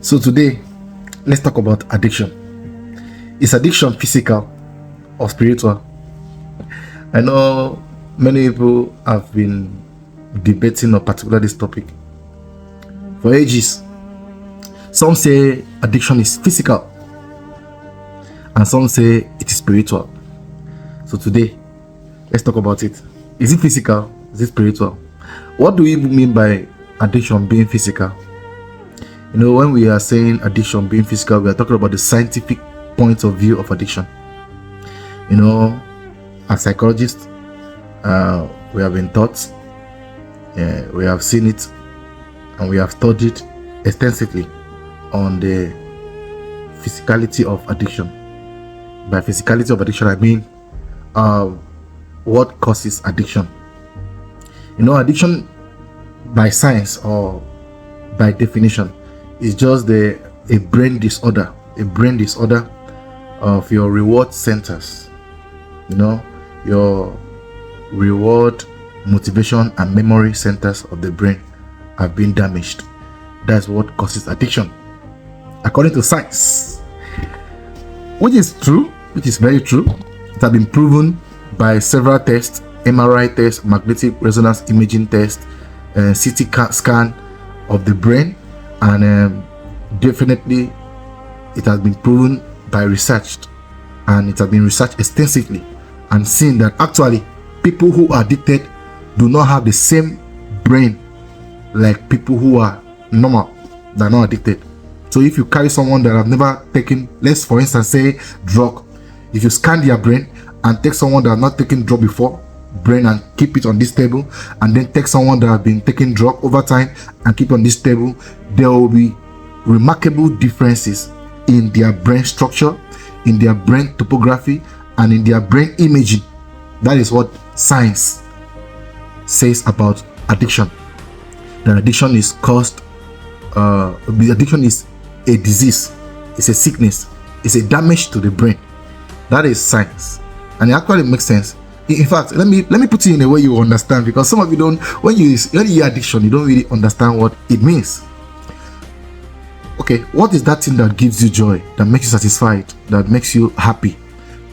So today, let's talk about addiction. Is addiction physical or spiritual? I know many people have been debating on particular this topic for ages. Some say addiction is physical and some say it is spiritual. So today, let's talk about it. Is it physical? Is it spiritual? What do we mean by addiction being physical? You know, when we are saying addiction being physical, we are talking about the scientific point of view of addiction. You know, as psychologists, we have been taught, we have seen it, and we have studied extensively on the physicality of addiction. By physicality of addiction, I mean what causes addiction. You know, addiction by science or by definition is just a brain disorder of your reward centers. You know, your reward, motivation, and memory centers of the brain have been damaged. That's what causes addiction, according to science, which is true, which is very true. It has been proven by several tests: MRI tests, magnetic resonance imaging tests, CT scan of the brain, and definitely it has been proven by research, and it has been researched extensively and seen that actually people who are addicted do not have the same brain like people who are normal, that are not addicted. So if you carry someone that have never taken, let's for instance say drug, if you scan their brain and take someone that have not taken drug before brain and keep it on this table, and then take someone that have been taking drug over time and keep on this table, there will be remarkable differences in their brain structure, in their brain topography, and in their brain imaging. That is what science says about addiction. That addiction is caused, the addiction is a disease, it's a sickness, it's a damage to the brain. That is science, and it actually makes sense. In fact, let me put it in a way you understand, because some of you don't. When you hear addiction, you don't really understand what it means. Okay, what is that thing that gives you joy, that makes you satisfied, that makes you happy?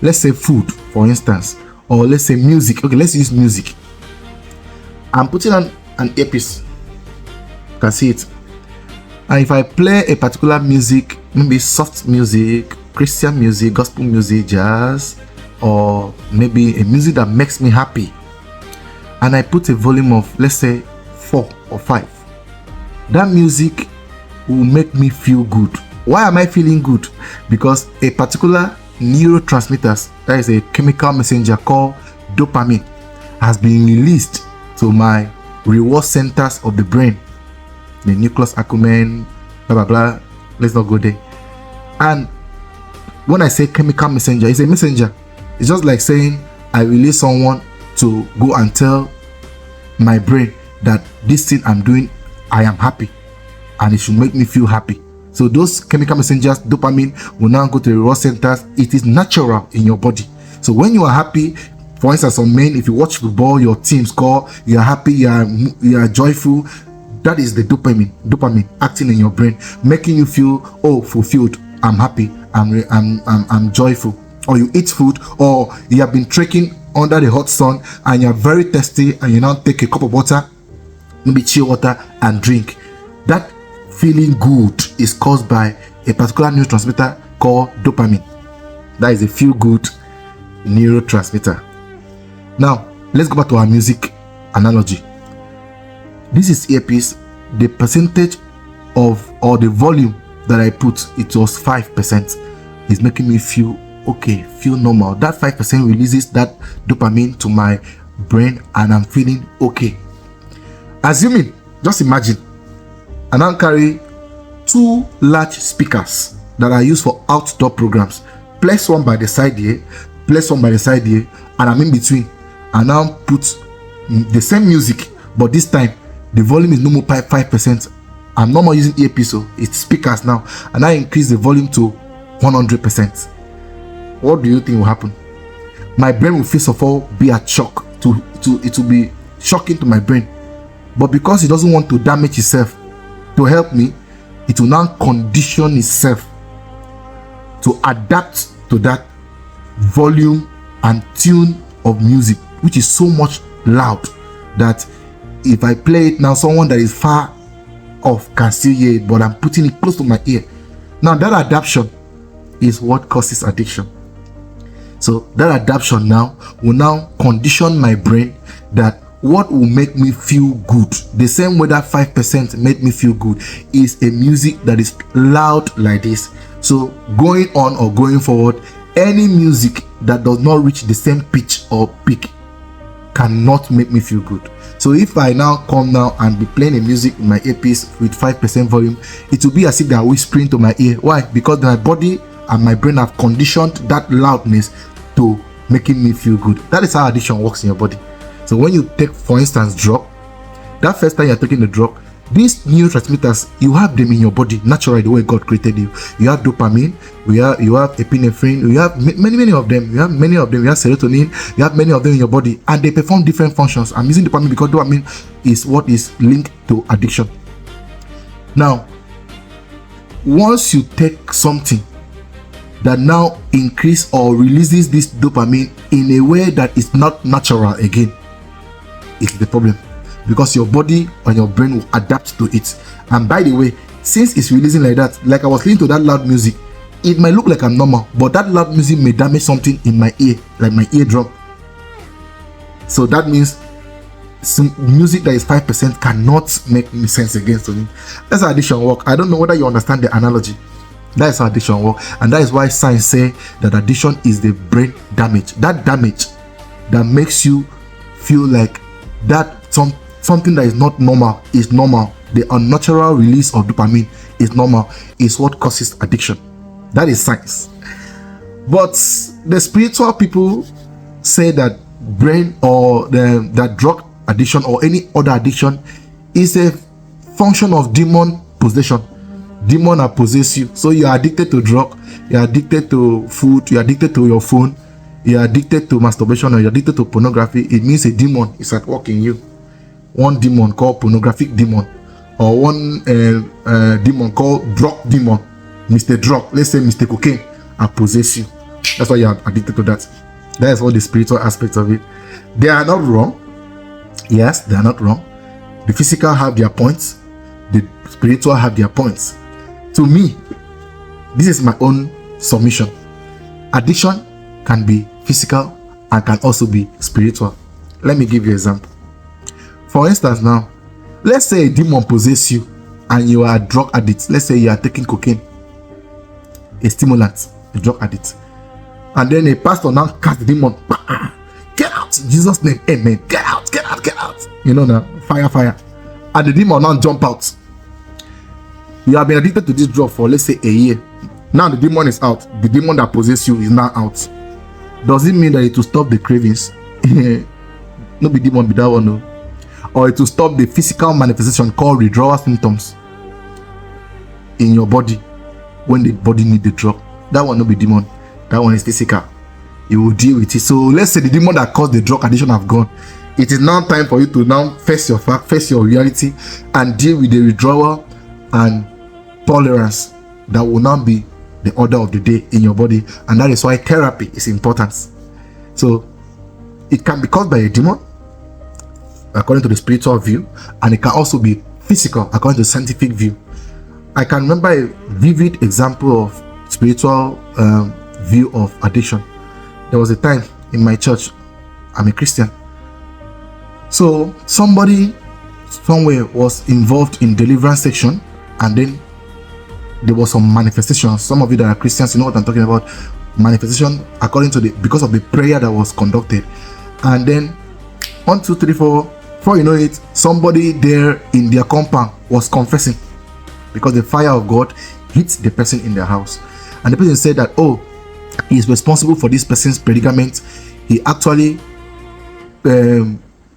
Let's say food, for instance, or let's say music. Okay, let's use music. I'm putting on an earpiece. You can see it. And if I play a particular music, maybe soft music, Christian music, gospel music, jazz, or maybe a music that makes me happy, and I put a volume of, let's say, 4 or 5, that music will make me feel good. Why am I feeling good? Because a particular neurotransmitter, that is a chemical messenger called dopamine, has been released to my reward centers of the brain, the nucleus accumbens, blah blah blah. Let's not go there. And when I say chemical messenger, it's a messenger. It's just like saying I release someone to go and tell my brain that this thing I'm doing, I am happy, and it should make me feel happy. So those chemical messengers, dopamine, will now go to the reward centers. It is natural in your body. So when you are happy, for instance, on men, if you watch football, your team score, you are happy, you are joyful. That is the dopamine acting in your brain, making you feel, oh, fulfilled. I'm happy. I'm joyful. Or you eat food, or you have been trekking under the hot sun and you're very thirsty, and you now take a cup of water, maybe chill water, and drink. That feeling good is caused by a particular neurotransmitter called dopamine. That is a feel good neurotransmitter. Now let's go back to our music analogy. This is earpiece. The percentage of, or the volume that I put, it was 5%, is making me feel okay, feel normal. That 5% releases that dopamine to my brain, and I'm feeling okay. Assuming, just imagine, I now carry 2 large speakers that are used for outdoor programs. Place one by the side here, place one by the side here, and I'm in between. I now put the same music, but this time the volume is no more 5%. I'm no more using earpiece, so it's speakers now, and I increase the volume to 100%. What do you think will happen? My brain will first of all be at shock. It will be shocking to my brain, but because it doesn't want to damage itself, to help me, it will now condition itself to adapt to that volume and tune of music, which is so much loud that if I play it now, someone that is far off can still hear it, but I'm putting it close to my ear. Now that adaptation is what causes addiction. So that adaptation now will now condition my brain that what will make me feel good, the same way that 5% made me feel good, is a music that is loud like this. So going on or going forward, any music that does not reach the same pitch or peak cannot make me feel good. So if I now come now and be playing a music in my earpiece with 5% volume, it will be as if they are whispering to my ear. Why? Because my body and my brain have conditioned that loudness to making me feel good. That is how addiction works in your body. So when you take, for instance, drug, that first time you're taking the drug, these neurotransmitters, you have them in your body naturally, the way God created you. You have dopamine, you have epinephrine, you have many of them. You have many of them. You have serotonin, you have many of them in your body, and they perform different functions. I'm using dopamine because dopamine is what is linked to addiction. Now, once you take something that now increase or releases this dopamine in a way that is not natural again, it's the problem, because your body and your brain will adapt to it. And by the way, since it's releasing like that, like I was listening to that loud music, it might look like I'm normal, but that loud music may damage something in my ear, like my eardrum. So that means some music that is 5% cannot make sense again to me. That's how addiction work. I don't know whether you understand the analogy. That is how addiction work, and that is why science say that addiction is the brain damage. That damage that makes you feel like that something that is not normal is normal. The unnatural release of dopamine is normal, is what causes addiction. That is science. But the spiritual people say that brain or that drug addiction or any other addiction is a function of demon possession. Demon are possess you. So you are addicted to drug, you are addicted to food, you are addicted to your phone, you are addicted to masturbation, or you are addicted to pornography. It means a demon is at work in you. One demon called pornographic demon, or one demon called drug demon, Mr. Drug, let's say Mr. Cocaine, are possess you. That's why you are addicted to that. That is all the spiritual aspects of it. They are not wrong. Yes, they are not wrong. The physical have their points, the spiritual have their points. To me, this is my own submission. Addiction can be physical and can also be spiritual. Let me give you an example. For instance, now, let's say a demon possesses you and you are a drug addict. Let's say you are taking cocaine, a stimulant, a drug addict, and then a pastor now cast the demon. Get out in Jesus' name, amen. Get out, get out, get out. You know now, fire, fire. And the demon now jump out. You have been addicted to this drug for, let's say, a year. Now the demon is out. The demon that possesses you is now out. Does it mean that it will stop the cravings? No be demon be that one, no. Or it will stop the physical manifestation called withdrawal symptoms in your body when the body needs the drug. That one no be demon. That one is physical. You will deal with it. So let's say the demon that caused the drug addiction have gone. It is now time for you to now face your fact, face your reality, and deal with the withdrawal and tolerance that will now be the order of the day in your body. And that is why therapy is important. So it can be caused by a demon according to the spiritual view, and it can also be physical according to the scientific view. I can remember a vivid example of spiritual view of addiction. There was a time in my church, I'm a Christian, so somebody somewhere was involved in deliverance section, and then there was some manifestation. Some of you that are Christians, you know what I'm talking about. Manifestation according to because of the prayer that was conducted. And then 1, 2, 3, 4, before you know it, somebody there in their compound was confessing, because the fire of God hit the person in their house. And the person said that, oh, he is responsible for this person's predicament. He actually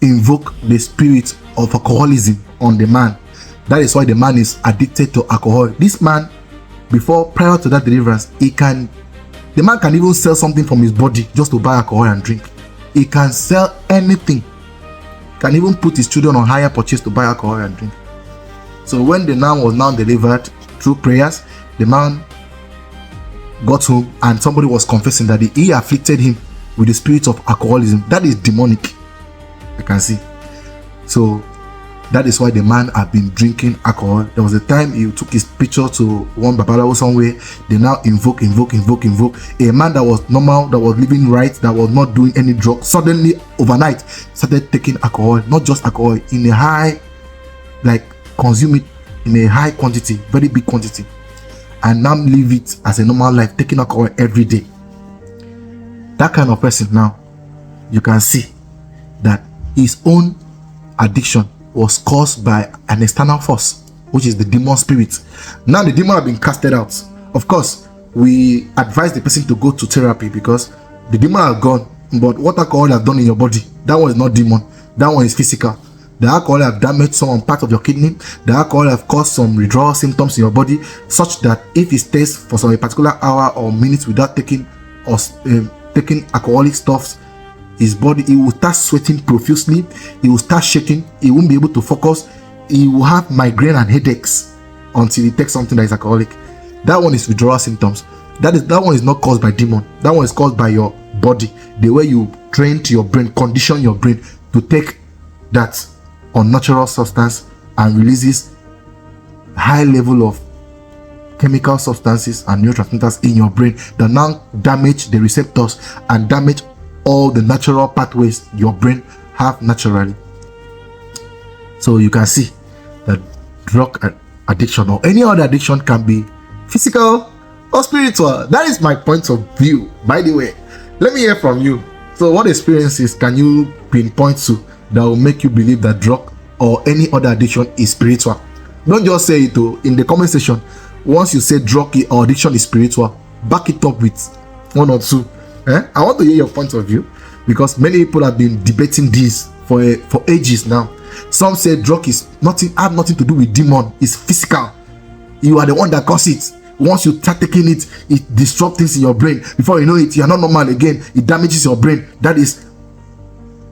invoked the spirit of alcoholism on the man. That is why the man is addicted to alcohol. This man, prior to that deliverance, the man can even sell something from his body just to buy alcohol and drink. He can sell anything. Can even put his children on hire purchase to buy alcohol and drink. So when the man was now delivered through prayers, the man got home and somebody was confessing that he afflicted him with the spirit of alcoholism. That is demonic, I can see. So that is why the man had been drinking alcohol. There was a time he took his picture to one babalawo somewhere. They now invoke a man that was normal, that was living right, that was not doing any drugs, suddenly overnight started taking alcohol. Not just alcohol, in a high, like consume it in a high quantity, very big quantity, and now live it as a normal life, taking alcohol every day. That kind of person, now you can see that his own addiction was caused by an external force, which is the demon spirit. Now the demon have been casted out. Of course, we advise the person to go to therapy because the demon are gone, but what alcohol have done in your body, that one is not demon, that one is physical. The alcohol have damaged some part of your kidney. The alcohol have caused some withdrawal symptoms in your body, such that if it stays for some particular hour or minutes without taking taking alcoholic stuffs, his body, he will start sweating profusely, he will start shaking, he won't be able to focus, he will have migraine and headaches until he takes something that is alcoholic. That one is withdrawal symptoms. That one is not caused by demon. That one is caused by your body, the way you train to your brain, condition your brain to take that unnatural substance and releases high level of chemical substances and neurotransmitters in your brain that now damage the receptors and damage all the natural pathways your brain have naturally. So you can see that drug addiction or any other addiction can be physical or spiritual. That is my point of view, by the way. Let me hear from you. So what experiences can you pinpoint to that will make you believe that drug or any other addiction is spiritual? Don't just say it in the comment section. Once you say drug or addiction is spiritual, back it up with one or two. I want to hear your point of view because many people have been debating this for ages now. Some say drug is have nothing to do with demon, it's physical. You are the one that causes it. Once you start taking it, it disrupts things in your brain. Before you know it, you are not normal again. It damages your brain. That is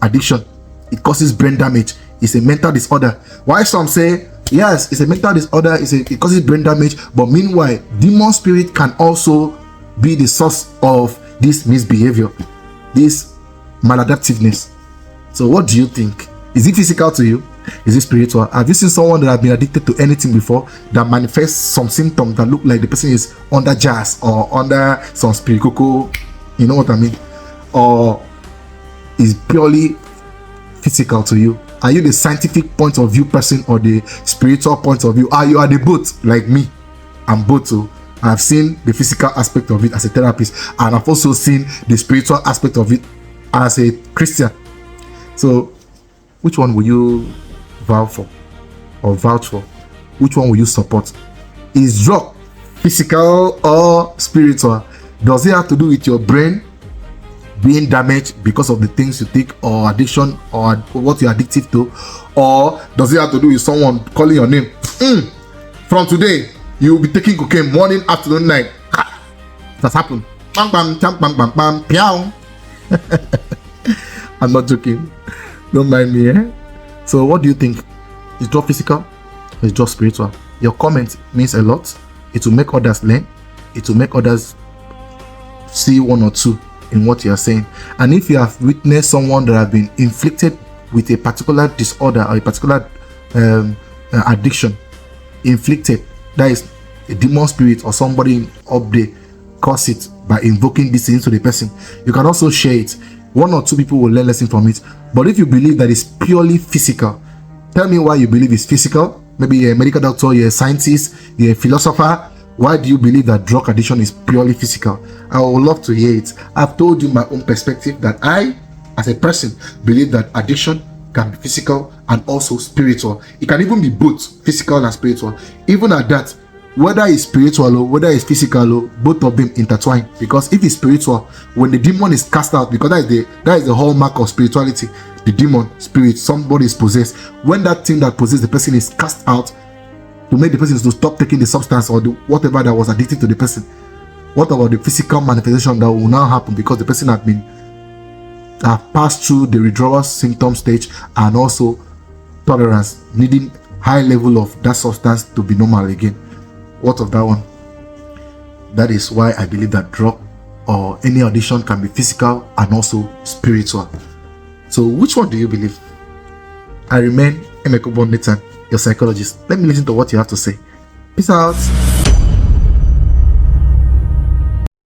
addiction. It causes brain damage. It's a mental disorder. Why some say yes, it's a mental disorder, it causes brain damage, but meanwhile, demon spirit can also be the source of this misbehavior, this maladaptiveness. So what do you think? Is it physical to you? Is it spiritual? Have you seen someone that has been addicted to anything before that manifests some symptoms that look like the person is under jazz or under some spiritual, you know what I mean? Or is purely physical to you? Are you the scientific point of view person or the spiritual point of view? You are the both, like me? I'm both too. I've seen the physical aspect of it as a therapist, and I've also seen the spiritual aspect of it as a Christian. So which one will you vouch for? Which one will you support? Is drug physical or spiritual? Does it have to do with your brain being damaged because of the things you take, or addiction, or what you're addicted to? Or does it have to do with someone calling your name? From today you will be taking cocaine morning, afternoon, night. That's happened. Bam, bam, bam, bam, bam, bam, piao. I'm not joking. Don't mind me, eh? So what do you think? Is drug physical or is drug spiritual? Your comment means a lot. It will make others learn. It will make others see one or two in what you are saying. And if you have witnessed someone that have been inflicted with a particular disorder or a particular addiction, inflicted, that is a demon spirit or somebody up there cause it by invoking this into the person, you can also share it. One or two people will learn lesson from it. But if you believe that it's purely physical, tell me why you believe it's physical. Maybe you're a medical doctor, you're a scientist, you're a philosopher. Why do you believe that drug addiction is purely physical? I would love to hear it. I've told you my own perspective that I, as a person, believe that addiction can be physical and also spiritual. It can even be both physical and spiritual. Even at that, whether it's spiritual or whether it's physical, or both of them intertwine. Because if it's spiritual, when the demon is cast out, because that is the hallmark of spirituality, the demon spirit, somebody is possessed. When that thing that possesses the person is cast out, to make the person to stop taking the substance or whatever that was addicted to the person, what about the physical manifestation that will now happen because the person have passed through the withdrawal symptom stage and also tolerance, needing high level of that substance to be normal again? What of that one? That is why I believe that drug or any addiction can be physical and also spiritual. So which one do you believe? I remain Emeka Nathan, your psychologist. Let me listen to what you have to say. Peace out.